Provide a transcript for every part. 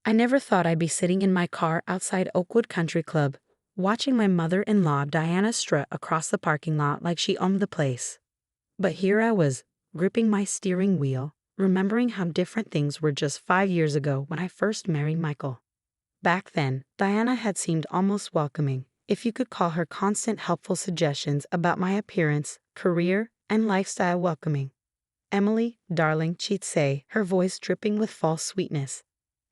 I never thought I'd be sitting in my car outside Oakwood Country Club, watching my mother-in-law Diana strut across the parking lot like she owned the place. But here I was, gripping my steering wheel, remembering how different things were just 5 years ago when I first married Michael. Back then, Diana had seemed almost welcoming, if you could call her constant helpful suggestions about my appearance, career, and lifestyle welcoming. "Emily, darling," she'd say, her voice dripping with false sweetness.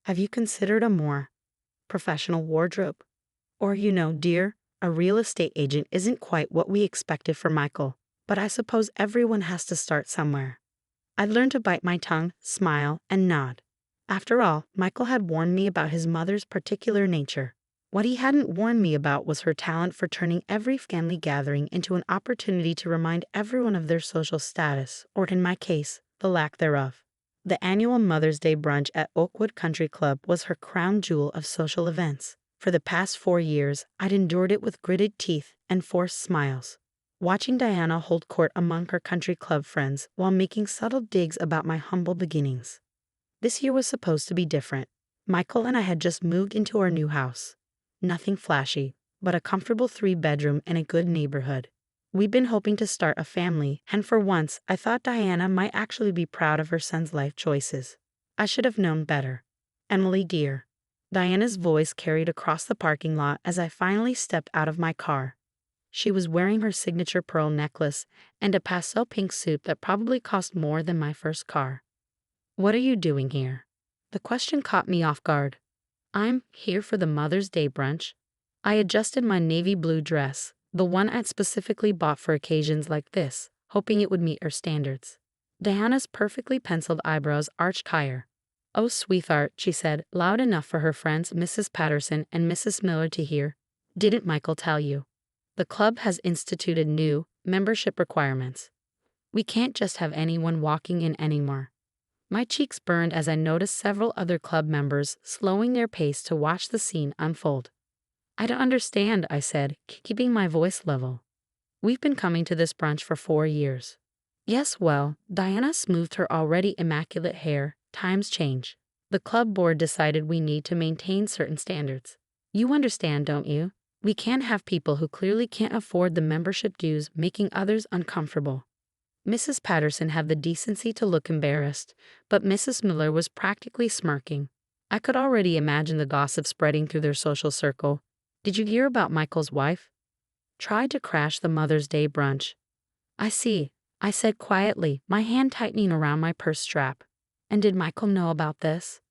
"Have you considered a more professional wardrobe? Or, dear, a real estate agent isn't quite what we expected for Michael, but I suppose everyone has to start somewhere." I'd learned to bite my tongue, smile, and nod. After all, Michael had warned me about his mother's particular nature. What he hadn't warned me about was her talent for turning every family gathering into an opportunity to remind everyone of their social status, or in my case, the lack thereof. The annual Mother's Day brunch at Oakwood Country Club was her crown jewel of social events. For the past 4 years, I'd endured it with gritted teeth and forced smiles, watching Diana hold court among her country club friends while making subtle digs about my humble beginnings. This year was supposed to be different. Michael and I had just moved into our new house. Nothing flashy, but a comfortable 3-bedroom in a good neighborhood. We'd been hoping to start a family, and for once, I thought Diana might actually be proud of her son's life choices. I should have known better. "Emily, dear." Diana's voice carried across the parking lot as I finally stepped out of my car. She was wearing her signature pearl necklace and a pastel pink suit that probably cost more than my first car. "What are you doing here?" The question caught me off guard. "I'm here for the Mother's Day brunch." I adjusted my navy blue dress, the one I'd specifically bought for occasions like this, hoping it would meet her standards. Diana's perfectly penciled eyebrows arched higher. "Oh, sweetheart," she said, loud enough for her friends Mrs. Patterson and Mrs. Miller to hear. "Didn't Michael tell you? The club has instituted new membership requirements. We can't just have anyone walking in anymore." My cheeks burned as I noticed several other club members slowing their pace to watch the scene unfold. "I don't understand," I said, keeping my voice level. "We've been coming to this brunch for 4 years. "Yes, well," Diana smoothed her already immaculate hair, "times change. The club board decided we need to maintain certain standards. You understand, don't you? We can't have people who clearly can't afford the membership dues making others uncomfortable." Mrs. Patterson had the decency to look embarrassed, but Mrs. Miller was practically smirking. I could already imagine the gossip spreading through their social circle. "Did you hear about Michael's wife? Tried to crash the Mother's Day brunch." "I see," I said quietly, my hand tightening around my purse strap. "And did Michael know about this?"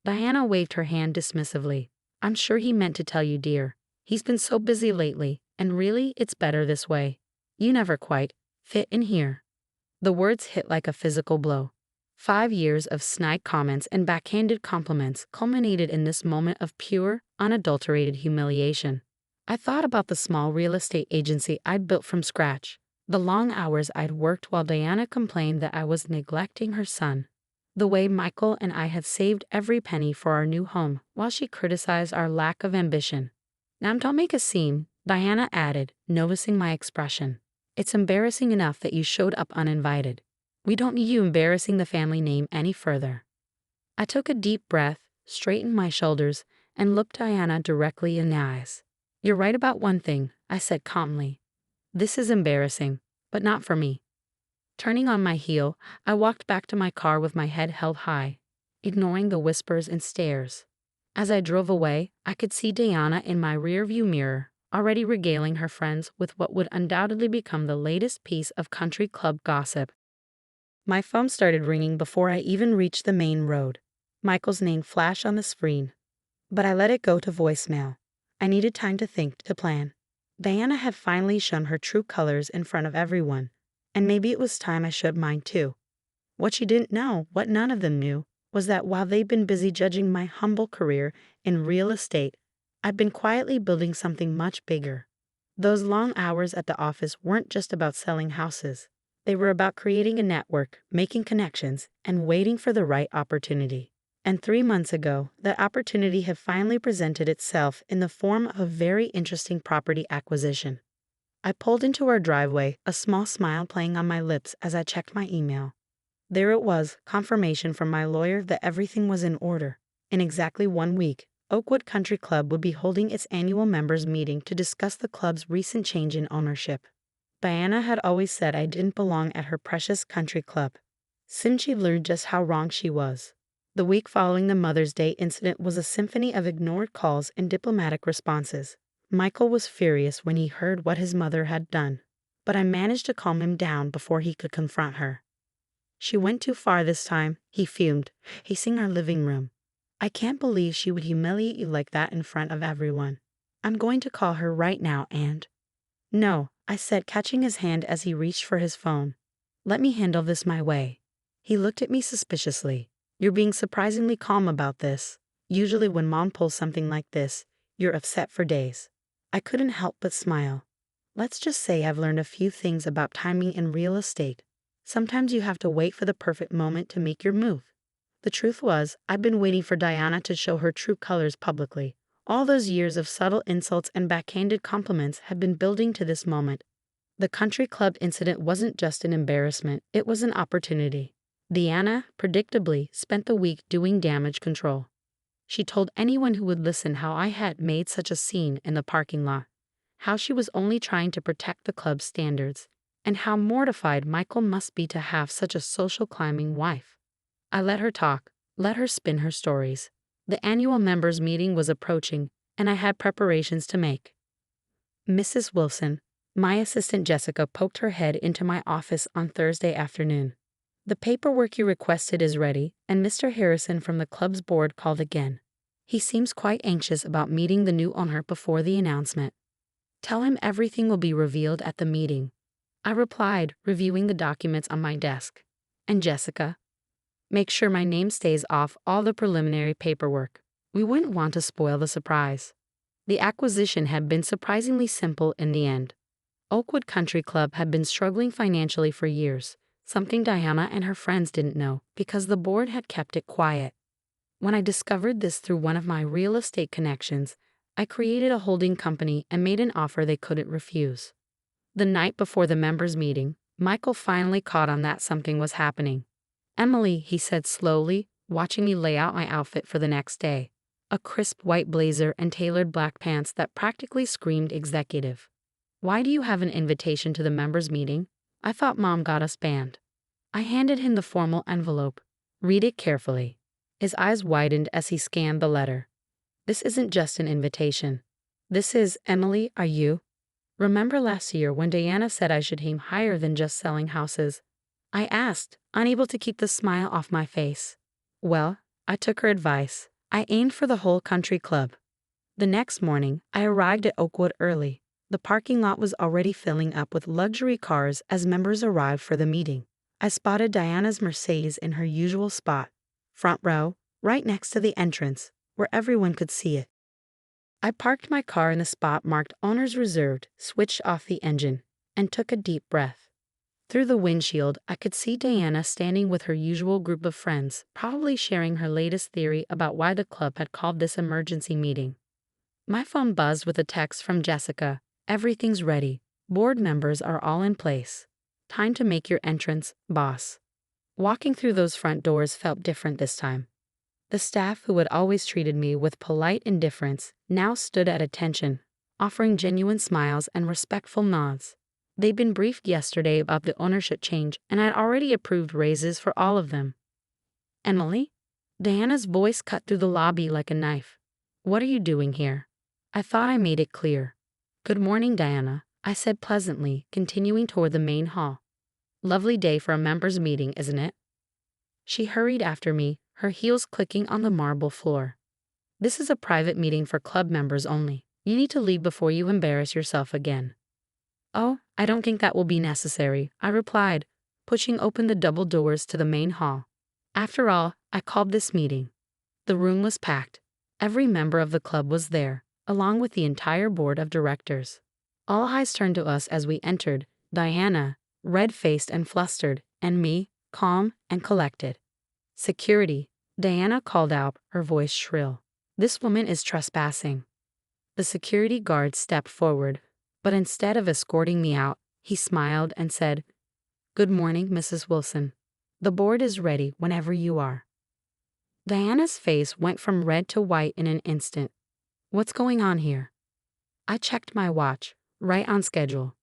Diana waved her hand dismissively. "I'm sure he meant to tell you, dear. He's been so busy lately, and really, it's better this way. You never quite fit in here." The words hit like a physical blow. 5 years of snide comments and backhanded compliments culminated in this moment of pure, unadulterated humiliation. I thought about the small real estate agency I'd built from scratch, the long hours I'd worked while Diana complained that I was neglecting her son, the way Michael and I had saved every penny for our new home while she criticized our lack of ambition. "Now don't make a scene," Diana added, noticing my expression. "It's embarrassing enough that you showed up uninvited. We don't need you embarrassing the family name any further." I took a deep breath, straightened my shoulders, and looked Diana directly in the eyes. "You're right about one thing," I said calmly. "This is embarrassing, but not for me." Turning on my heel, I walked back to my car with my head held high, ignoring the whispers and stares. As I drove away, I could see Diana in my rearview mirror, already regaling her friends with what would undoubtedly become the latest piece of country club gossip. My phone started ringing before I even reached the main road. Michael's name flashed on the screen, but I let it go to voicemail. I needed time to think, to plan. Diana had finally shown her true colors in front of everyone, and maybe it was time I showed mine too. What she didn't know, what none of them knew, was that while they'd been busy judging my humble career in real estate, I'd been quietly building something much bigger. Those long hours at the office weren't just about selling houses. They were about creating a network, making connections, and waiting for the right opportunity. And 3 months ago, that opportunity had finally presented itself in the form of a very interesting property acquisition. I pulled into our driveway, a small smile playing on my lips as I checked my email. There it was, confirmation from my lawyer that everything was in order. In exactly 1 week, Oakwood Country Club would be holding its annual members' meeting to discuss the club's recent change in ownership. Diana had always said I didn't belong at her precious country club. Soon she learned just how wrong she was. The week following the Mother's Day incident was a symphony of ignored calls and diplomatic responses. Michael was furious when he heard what his mother had done, but I managed to calm him down before he could confront her. She went too far this time, he fumed, pacing our living room. I can't believe she would humiliate you like that in front of everyone. I'm going to call her right now and... No, I said, catching his hand as he reached for his phone. Let me handle this my way. He looked at me suspiciously. You're being surprisingly calm about this. Usually when Mom pulls something like this, you're upset for days. I couldn't help but smile. Let's just say I've learned a few things about timing in real estate. Sometimes you have to wait for the perfect moment to make your move. The truth was, I'd been waiting for Diana to show her true colors publicly. All those years of subtle insults and backhanded compliments had been building to this moment. The country club incident wasn't just an embarrassment, it was an opportunity. Diana, predictably, spent the week doing damage control. She told anyone who would listen how I had made such a scene in the parking lot, how she was only trying to protect the club's standards, and how mortified Michael must be to have such a social climbing wife. I let her talk, let her spin her stories. The annual members' meeting was approaching, and I had preparations to make. Mrs. Wilson, my assistant Jessica, poked her head into my office on Thursday afternoon. The paperwork you requested is ready, and Mr. Harrison from the club's board called again. He seems quite anxious about meeting the new owner before the announcement. Tell him everything will be revealed at the meeting. I replied, reviewing the documents on my desk. And Jessica? Make sure my name stays off all the preliminary paperwork. We wouldn't want to spoil the surprise. The acquisition had been surprisingly simple in the end. Oakwood Country Club had been struggling financially for years, something Diana and her friends didn't know because the board had kept it quiet. When I discovered this through one of my real estate connections, I created a holding company and made an offer they couldn't refuse. The night before the members' meeting, Michael finally caught on that something was happening. Emily, he said slowly, watching me lay out my outfit for the next day. A crisp white blazer and tailored black pants that practically screamed executive. Why do you have an invitation to the members' meeting? I thought Mom got us banned. I handed him the formal envelope. Read it carefully. His eyes widened as he scanned the letter. This isn't just an invitation. This is, Emily, are you? Remember last year when Diana said I should aim higher than just selling houses? I asked, unable to keep the smile off my face. Well, I took her advice. I aimed for the whole country club. The next morning, I arrived at Oakwood early. The parking lot was already filling up with luxury cars as members arrived for the meeting. I spotted Diana's Mercedes in her usual spot, front row, right next to the entrance, where everyone could see it. I parked my car in the spot marked Owners Reserved, switched off the engine, and took a deep breath. Through the windshield, I could see Diana standing with her usual group of friends, probably sharing her latest theory about why the club had called this emergency meeting. My phone buzzed with a text from Jessica. Everything's ready. Board members are all in place. Time to make your entrance, boss. Walking through those front doors felt different this time. The staff who had always treated me with polite indifference now stood at attention, offering genuine smiles and respectful nods. They'd been briefed yesterday about the ownership change, and I'd already approved raises for all of them. Emily? Diana's voice cut through the lobby like a knife. What are you doing here? I thought I made it clear. Good morning, Diana, I said pleasantly, continuing toward the main hall. Lovely day for a members' meeting, isn't it? She hurried after me, her heels clicking on the marble floor. This is a private meeting for club members only. You need to leave before you embarrass yourself again. Oh, I don't think that will be necessary, I replied, pushing open the double doors to the main hall. After all, I called this meeting. The room was packed. Every member of the club was there, along with the entire board of directors. All eyes turned to us as we entered, Diana, red-faced and flustered, and me, calm and collected. Security, Diana called out, her voice shrill. This woman is trespassing. The security guard stepped forward, but instead of escorting me out, he smiled and said, Good morning, Mrs. Wilson. The board is ready whenever you are. Diana's face went from red to white in an instant. What's going on here? I checked my watch, right on schedule.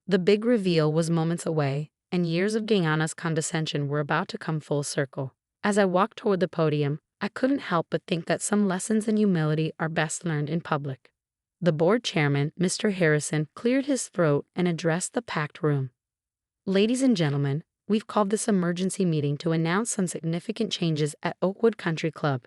The big reveal was moments away, and years of Diana's condescension were about to come full circle. As I walked toward the podium, I couldn't help but think that some lessons in humility are best learned in public. The board chairman, Mr. Harrison, cleared his throat and addressed the packed room. Ladies and gentlemen, we've called this emergency meeting to announce some significant changes at Oakwood Country Club.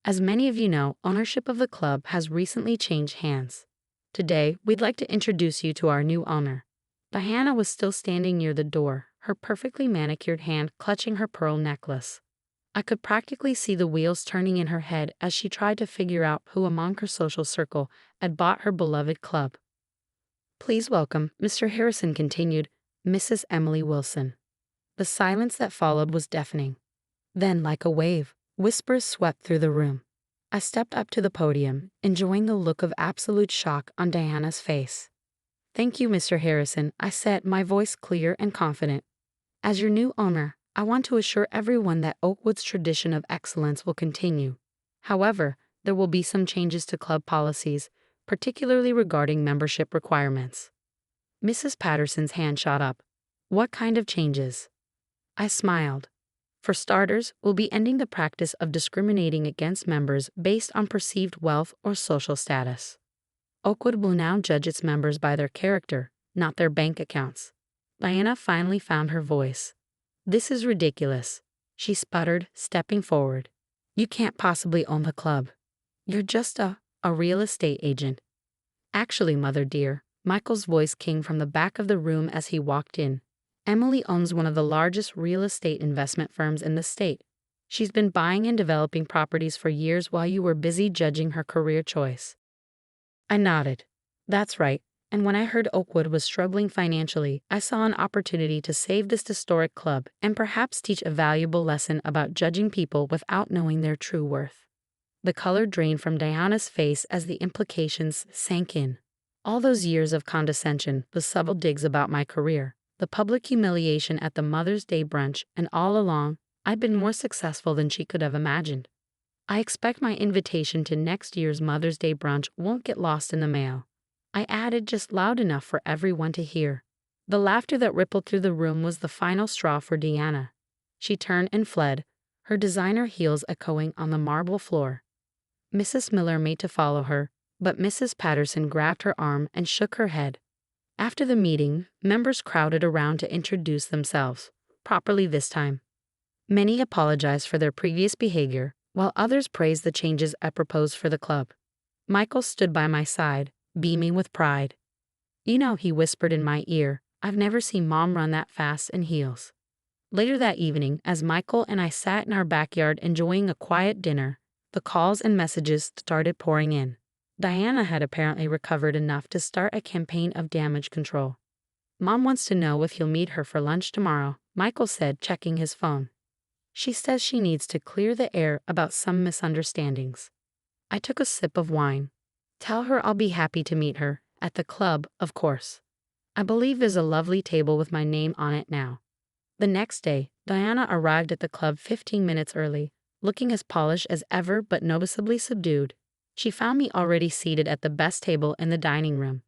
As many of you know, ownership of the club has recently changed hands. Today, we'd like to introduce you to our new owner. Diana was still standing near the door, her perfectly manicured hand clutching her pearl necklace. I could practically see the wheels turning in her head as she tried to figure out who among her social circle had bought her beloved club. Please welcome, Mr. Harrison continued, Mrs. Emily Wilson. The silence that followed was deafening. Then, like a wave, whispers swept through the room. I stepped up to the podium, enjoying the look of absolute shock on Diana's face. Thank you, Mr. Harrison, I said, my voice clear and confident. As your new owner, I want to assure everyone that Oakwood's tradition of excellence will continue. However, there will be some changes to club policies, particularly regarding membership requirements. Mrs. Patterson's hand shot up. What kind of changes? I smiled. For starters, we'll be ending the practice of discriminating against members based on perceived wealth or social status. Oakwood will now judge its members by their character, not their bank accounts. Diana finally found her voice. This is ridiculous, she sputtered, stepping forward. You can't possibly own the club. You're just a real estate agent. Actually, mother dear, Michael's voice came from the back of the room as he walked in. Emily owns one of the largest real estate investment firms in the state. She's been buying and developing properties for years while you were busy judging her career choice. I nodded. That's right, and when I heard Oakwood was struggling financially, I saw an opportunity to save this historic club and perhaps teach a valuable lesson about judging people without knowing their true worth. The color drained from Diana's face as the implications sank in. All those years of condescension, the subtle digs about my career, the public humiliation at the Mother's Day brunch, and all along, I'd been more successful than she could have imagined. I expect my invitation to next year's Mother's Day brunch won't get lost in the mail. I added just loud enough for everyone to hear. The laughter that rippled through the room was the final straw for Diana. She turned and fled, her designer heels echoing on the marble floor. Mrs. Miller made to follow her, but Mrs. Patterson grabbed her arm and shook her head. After the meeting, members crowded around to introduce themselves, properly this time. Many apologized for their previous behavior, while others praised the changes I proposed for the club. Michael stood by my side, beaming with pride. You know, he whispered in my ear, I've never seen Mom run that fast in heels. Later that evening, as Michael and I sat in our backyard enjoying a quiet dinner, the calls and messages started pouring in. Diana had apparently recovered enough to start a campaign of damage control. Mom wants to know if you'll meet her for lunch tomorrow, Michael said, checking his phone. She says she needs to clear the air about some misunderstandings. I took a sip of wine. Tell her I'll be happy to meet her, at the club, of course. I believe there's a lovely table with my name on it now. The next day, Diana arrived at the club 15 minutes early, looking as polished as ever but noticeably subdued. She found me already seated at the best table in the dining room,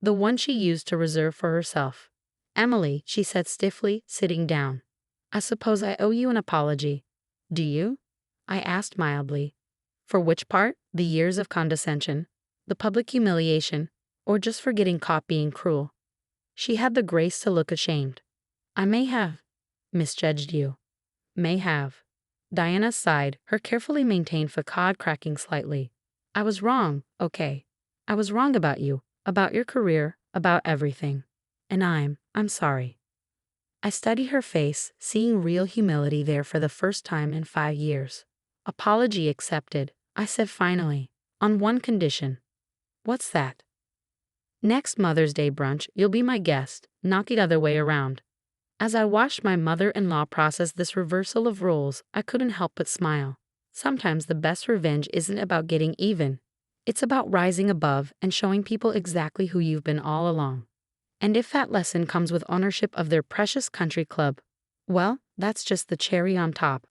the one she used to reserve for herself. Emily, she said stiffly, sitting down. I suppose I owe you an apology. Do you? I asked mildly. For which part? The years of condescension, the public humiliation, or just for getting caught being cruel? She had the grace to look ashamed. I may have misjudged you. May have. Diana sighed, her carefully maintained facade cracking slightly. I was wrong, okay. I was wrong about you, about your career, about everything. And I'm sorry. I studied her face, seeing real humility there for the first time in 5 years. Apology accepted, I said finally, on one condition. What's that? Next Mother's Day brunch, you'll be my guest, not the other way around. As I watched my mother-in-law process this reversal of roles, I couldn't help but smile. Sometimes the best revenge isn't about getting even. It's about rising above and showing people exactly who you've been all along. And if that lesson comes with ownership of their precious country club, well, that's just the cherry on top.